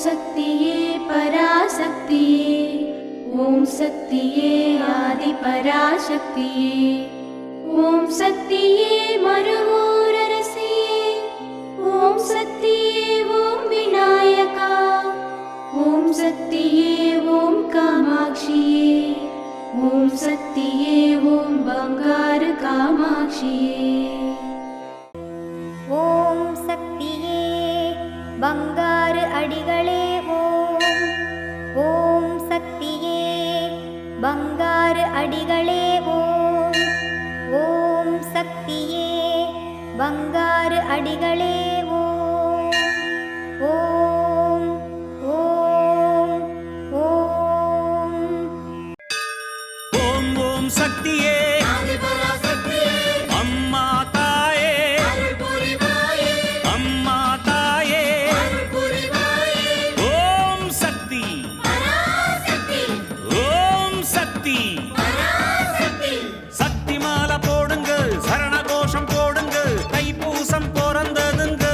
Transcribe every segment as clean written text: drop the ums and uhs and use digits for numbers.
சக்தியே பராசக்தியே, ஓம் சக்தியே ஆதி பராசக்தியே, ஓம் சக்தியே மருவூரரசியே, ஓம் சக்தியே ஓம் விநாயகா, ஓம் சக்தியே ஓம் காமாட்சியே, ஓம் சக்தியே ஓம் பங்காரு காமாட்சியே. ஓம் சக்தியே பங்காரு அடிகளே ஓம், ஓம் சக்தியே பங்காரு அடிகளே ஓம், ஓம் சக்தியே பங்காரு அடிகளே ஓம், ஓம் ஓம் ஓம். ஓம் ஓம் சக்தியே அம்மா தாயே, அம்மா தாயே, ஓம் சக்தி, ஓம் சக்தி, சக்தி மாலை போடுங்க, சரண கோஷம் போடுங்க, தைப்பூசம் பிறந்ததுங்க,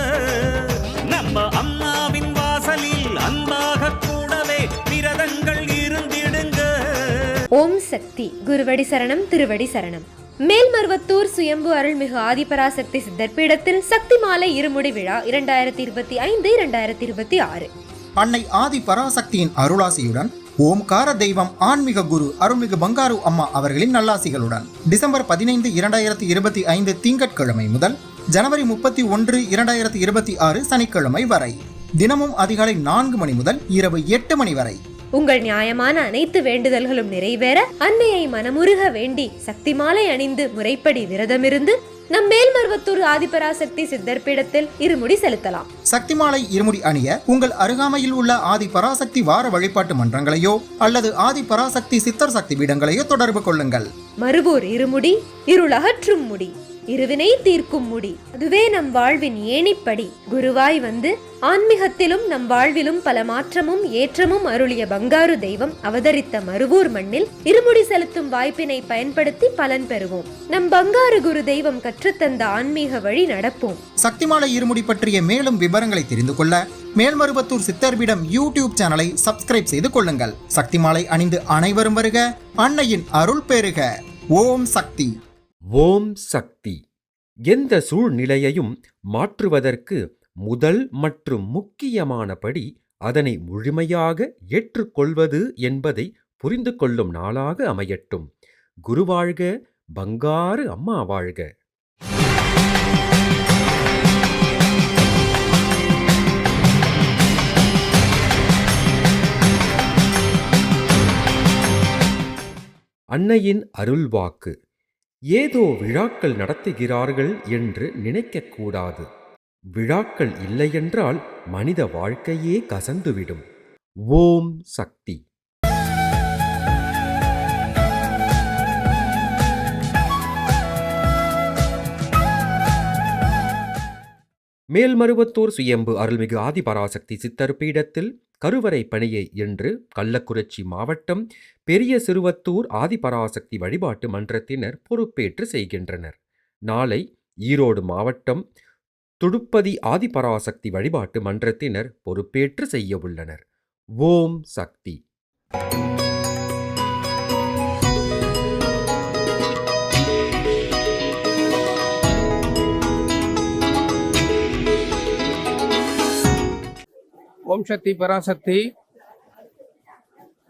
நம்ம அம்மாவின் வாசலில் அன்பாக கூடவே விரதங்கள் இருந்திடுங்க. ஓம் சக்தி. குருவடி சரணம், திருவடி சரணம். மேல்மருவத்தூர் சுயம்பு அருள்மிகு ஆதிபராசக்தி சித்தர் பீடத்தில் சக்தி மாலை இருமுடி விழா 2025-2026. அன்னை ஆதி பராசக்தியின் அருளாசியுடன் ஓம்கார தெய்வம் ஆன்மீக குரு அருள்மிகு பங்காரு அம்மா அவர்களின் நல்லாசிகளுடன் டிசம்பர் 15, 2025 திங்கட்கிழமை முதல் ஜனவரி 31, 2026 சனிக்கிழமை வரை தினமும் அதிகாலை 4 மணி முதல் இரவு 8 மணி வரை உங்கள் நியாயமான அனைத்து வேண்டுதல்களும் நிறைவேற அன்னையை மனமுருக வேண்டி சக்தி மாலை அணிந்து முறைப்படி விரதமிருந்து நம் மேல்மருவத்தூர் ஆதிபராசக்தி சித்தர் பீடத்தில் இருமுடி செலுத்தலாம். சக்தி மாலை இருமுடி அணிய உங்கள் அருகாமையில் உள்ள ஆதி பராசக்தி வார வழிபாட்டு மன்றங்களையோ அல்லது ஆதி பராசக்தி சித்தர் சக்தி பீடங்களையோ தொடர்பு கொள்ளுங்கள். மறுவூர் இருமுடி இருளகற்றும் முடி, இருவினை தீர்க்கும் முடி, அதுவே நம் வாழ்வின் ஏணிப்படி. குருவாய் வந்து ஆன்மீகத்திலும் நம் வாழ்விலும் பல மாற்றமும் ஏற்றமும் அருளிய பங்காரு தெய்வம் அவதரித்த மருவூர் மண்ணில் இருமுடி செலுத்தும் வாய்ப்பினை பயன்படுத்தி பலன் பெறுவோம். நம் பங்காரு குரு தெய்வம் கற்றுத்தந்த ஆன்மீக வழி நடப்போம். சக்திமாலை இருமுடி பற்றிய மேலும் விவரங்களை தெரிந்து கொள்ள மேல்மருவத்தூர் சித்தர்பீடம் யூடியூப் சேனலை சப்ஸ்கிரைப் செய்து கொள்ளுங்கள். சக்திமாலை அணிந்து அனைவரும் வருக, அன்னையின் அருள் பெறுக. ஓம் சக்தி. ஓம் சக்தி. எந்த சூழ்நிலையையும் மாற்றுவதற்கு முதல் மற்றும் முக்கியமான படி அதனை முழுமையாக ஏற்றுக்கொள்வது என்பதை புரிந்து கொள்ளும் நாளாக அமையட்டும். குருவாழ்க, பங்காரு அம்மா வாழ்க. அன்னையின் அருள்வாக்கு. ஏதோ விழாக்கள் நடத்துகிறார்கள் என்று நினைக்கக்கூடாது. விழாக்கள் இல்லையென்றால் மனித வாழ்க்கையே கசந்துவிடும். ஓம் சக்தி. மேல்மருவத்தூர் சுயம்பு அருள்மிகு ஆதிபராசக்தி சித்தர் பீடத்தில் கருவறை பணியை என்று கள்ளக்குறிச்சி மாவட்டம் பெரிய சிறுவத்தூர் ஆதிபராசக்தி வழிபாட்டு மன்றத்தினர் பொறுப்பேற்று செய்கின்றனர். நாளை ஈரோடு மாவட்டம் துடுப்பதி ஆதிபராசக்தி வழிபாட்டு மன்றத்தினர் பொறுப்பேற்று செய்ய உள்ளனர். ஓம் சக்தி. ஓம் சக்தி பராசக்தி.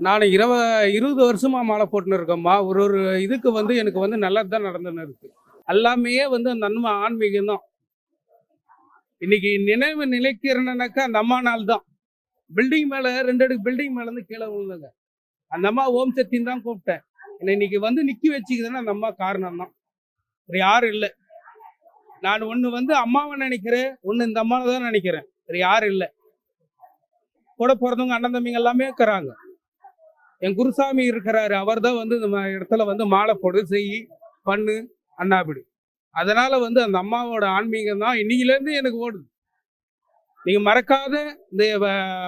நான் 20 வருஷமா மாலை போட்டுன்னு இருக்கேம்மா. ஒரு இதுக்கு எனக்கு நல்லது தான் நடந்துன்னு இருக்கு. எல்லாமே அந்த நன்மை ஆன்மீகம் தான். இன்னைக்கு நினைவு நிலைக்கிறேன்னாக்கா அந்த அம்மா நாள் தான். பில்டிங் மேல 2 அடுக்கு பில்டிங் மேல இருந்து கீழே விழுந்தாங்க. அந்த அம்மா ஓம் சக்தின்னு தான் கூப்பிட்டேன். இன்னைக்கு நிக்கி வச்சுக்குதுன்னா அந்த அம்மா காரணம் தான், வேறு யாரும் இல்லை. நான் ஒன்று அம்மாவை நினைக்கிறேன், ஒன்று இந்த அம்மாவை தான் நினைக்கிறேன், வேறு யாரும் இல்லை. கூட பிறந்தவங்க அண்ணன் தம்பிங்க எல்லாமே இருக்கிறாங்க. என் குருசாமி இருக்கிறாரு, அவர் தான் இந்த இடத்துல மாலை போடு செய் பண்ணு அண்ணாபிடு. அதனால அந்த அம்மாவோட ஆன்மீகம் தான் இன்னைக்குலேருந்து எனக்கு ஓடுது. நீங்க மறக்காத இந்த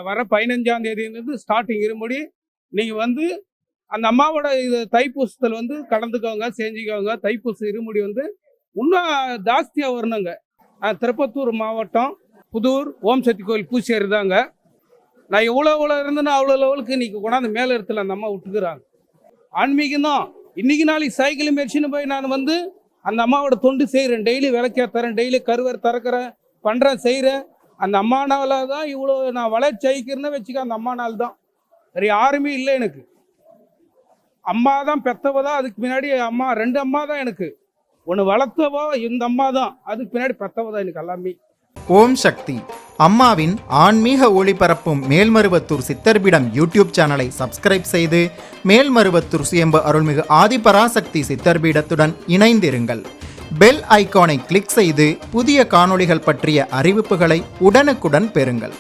வர 15ஆம் தேதியிலிருந்து ஸ்டார்டிங் இருமுடி நீங்க அந்த அம்மாவோட இது தைப்பூசத்தில் கலந்துக்கோங்க, செஞ்சுக்கோங்க. தைப்பூச இருமுடி இன்னும் ஜாஸ்தியாக வரணுங்க. திருப்பத்தூர் மாவட்டம் புதூர் ஓம் சக்தி கோயில் பூசேரி தாங்க. நான் எவ்வளோ இருந்தேன்னா அவ்வளோ லெவலுக்கு இன்னைக்கு கொண்டாந்து மேலே இடத்துல அந்த அம்மா விட்டுக்கிறாங்க. ஆன்மீகம் தான். இன்னைக்கு நாளைக்கு சைக்கிள் மெஷின் போய் நான் வந்து அந்த அம்மாவோட தொண்டு செய்கிறேன். டெய்லி விளக்கேற்றுறேன், டெய்லி கருவர் திறக்கிறேன், பண்ணுறேன், செய்கிறேன். அந்த அம்மானால தான் இவ்வளோ நான் வளர்ச்சி ஐக்கிறேன்னு வச்சுக்க. அந்த அம்மானால் தான், வேறு யாருமே இல்லை எனக்கு. அம்மா தான் பெத்தவ தான். அதுக்கு பின்னாடி அம்மா 2 அம்மா தான் எனக்கு. ஒன்று வளர்த்தவோ இந்த அம்மா தான், அதுக்கு பின்னாடி பெத்தவ தான் எனக்கு எல்லாமே. ஓம் சக்தி. அம்மாவின் ஆன்மீக ஒளிபரப்பும் மேல்மருவத்தூர் சித்தர்பீடம் யூடியூப் சேனலை சப்ஸ்கிரைப் செய்து மேல்மருவத்தூர் சுயம்பு அருள்மிகு ஆதிபராசக்தி சித்தர்பீடத்துடன் இணைந்திருங்கள். பெல் ஐகானை கிளிக் செய்து புதிய காணொளிகள் பற்றிய அறிவிப்புகளை உடனுக்குடன் பெறுங்கள்.